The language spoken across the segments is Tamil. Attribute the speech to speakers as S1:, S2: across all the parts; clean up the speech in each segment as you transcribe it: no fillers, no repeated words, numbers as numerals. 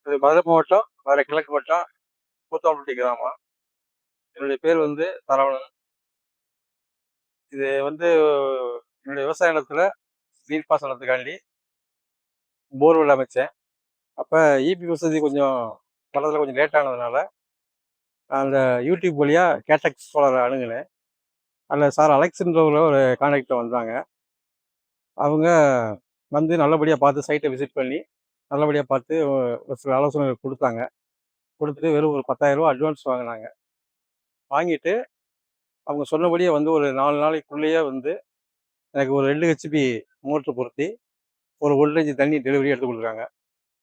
S1: இது மதுரை மாவட்டம், மதுரை கிழக்கு வட்டம், கூத்தாம்பட்டி கிராமம். என்னுடைய பேர் வந்து சரவணன். இது வந்து என்னுடைய விவசாய நிலத்துல நீர்ப்பாசனத்துக்காண்டி போர்வெல் அமைச்சேன். அப்ப ஈபி வசதி கொஞ்சம் வர்றதுல கொஞ்சம் லேட் ஆனதுனால, அந்த யூடியூப் வழியா கேட்டக்ஸ் சோலாரை அணுகுனேன். அதில் சார் அலெக்ஸ்ன்றவங்க ஒரு கான்டாக்டில் வந்தாங்க. அவங்க வந்து நல்லபடியாக பார்த்து சைட்டை விசிட் பண்ணி, நல்லபடியாக பார்த்து ஒரு சில ஆலோசனைகள் கொடுத்தாங்க. கொடுத்துட்டு வெறும் ஒரு 10,000 அட்வான்ஸ் வாங்கினாங்க. வாங்கிட்டு அவங்க சொன்னபடியே வந்து ஒரு 4 நாளைக்குள்ளேயே வந்து எனக்கு ஒரு 2 ஹெச்பி மோட்ரு பொருத்தி ஒரு 1 இன்ச் தண்ணி டெலிவரி எடுத்து கொடுக்குறாங்க.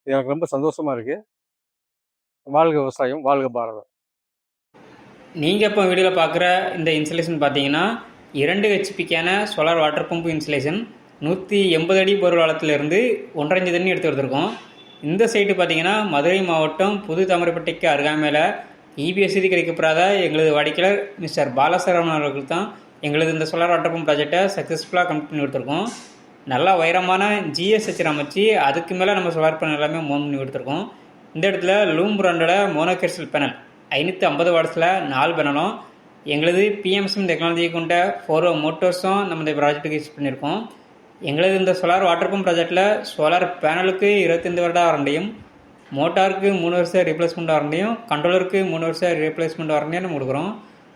S1: இது எனக்கு ரொம்ப சந்தோஷமா இருக்கு. வாழ்க விவசாயம், வாழ்க பாரதம்.
S2: நீங்கள் இப்போ வீடியோவில் பார்க்குற இந்த இன்ஸ்டலேஷன் பார்த்தீங்கன்னா 2 ஹெச்பிக்கான சோலார் வாட்டர் பம்பு இன்ஸ்டலேஷன் 180 அடி போர் ஆழத்திலிருந்து 1.5 இன்ச் தண்ணி எடுத்து வந்திருக்கோம். இந்த சைட்டு பார்த்தீங்கன்னா மதுரை மாவட்டம் புது தாமரைப்பட்டிக்கு அருகாமையில் இபி வசதி கிடைக்கப்படாத எங்களது வாடிக்கையாளர் மிஸ்டர் பாலசரவணன் அவர்கள் தான் எங்களது இந்த சோலார் வாட்டர் பம்ப் ப்ராஜெக்டை சக்ஸஸ்ஃபுல்லாக கம்ப்ளீட் பண்ணி கொடுத்துருக்கோம். நல்லா உயரமான ஜிஎஸ்ஹெச் அமைச்சு அதுக்கு மேலே நம்ம சோலார் பேனல் எல்லாமே மோன் பண்ணி கொடுத்துருக்கோம். இந்த இடத்துல லூம் பிராண்டோட மோனோகெர்சல் பேனல் 550 வாட்ஸில் 4 பேனலும் எங்களது பிஎம்எஸ்எம் டெக்னாலஜி கொண்ட 4 மோட்டர்ஸும் நம்ம இந்த ப்ராஜெக்ட்டுக்கு யூஸ் பண்ணியிருக்கோம். எங்களது இந்த சோலார் வாட்டர் பம்ப் ப்ராஜெக்டில் சோலார் பேனலுக்கு 25 வருட வாரண்டியும், மோட்டாருக்கு 3 வருஷம் ரீப்ளேஸ்மெண்ட் வாரண்டியும், கண்ட்ரோலருக்கு 3 வருஷம் ரீப்ளேஸ்மெண்ட் வாரண்டியும் நம்ம கொடுக்குறோம்.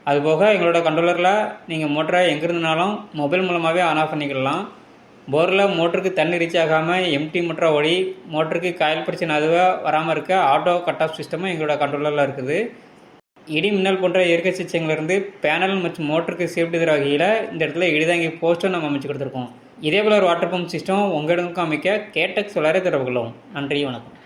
S2: அதுபோக எங்களோட கண்ட்ரோலரில் நீங்கள் மோட்டரை எங்கே இருந்தனாலும் மொபைல் மூலமாகவே ஆன் ஆஃப் பண்ணிக்கலாம். போரில் மோட்டருக்கு தண்ணி ரீச் ஆகாமல் எம்டி மோட்டரை ஓடி மோட்டருக்கு காயில் பிரச்சனை அதுவாக வராமல் இருக்க ஆட்டோ கட் ஆஃப் சிஸ்டமும் எங்களோட கண்ட்ரோலரில் இருக்குது. இடி மின்னல் போன்ற இயற்கை சிகிச்சைகளிலிருந்து பேனல் மற்றும் மோட்டருக்கு சேஃப்டி தர வகையில் இந்த இடத்துல இடிதாங்கி போஸ்ட்டும் நம்ம அமைச்சு கொடுத்துருக்கோம். இதே போல ஒரு வாட்டர் பம்ப் சிஸ்டம் உங்கள் இடமுக்கும் அமைக்க கேட்டக்ஸ் சோலாரை தொடர்பு கொள்ளும். நன்றி, வணக்கம்.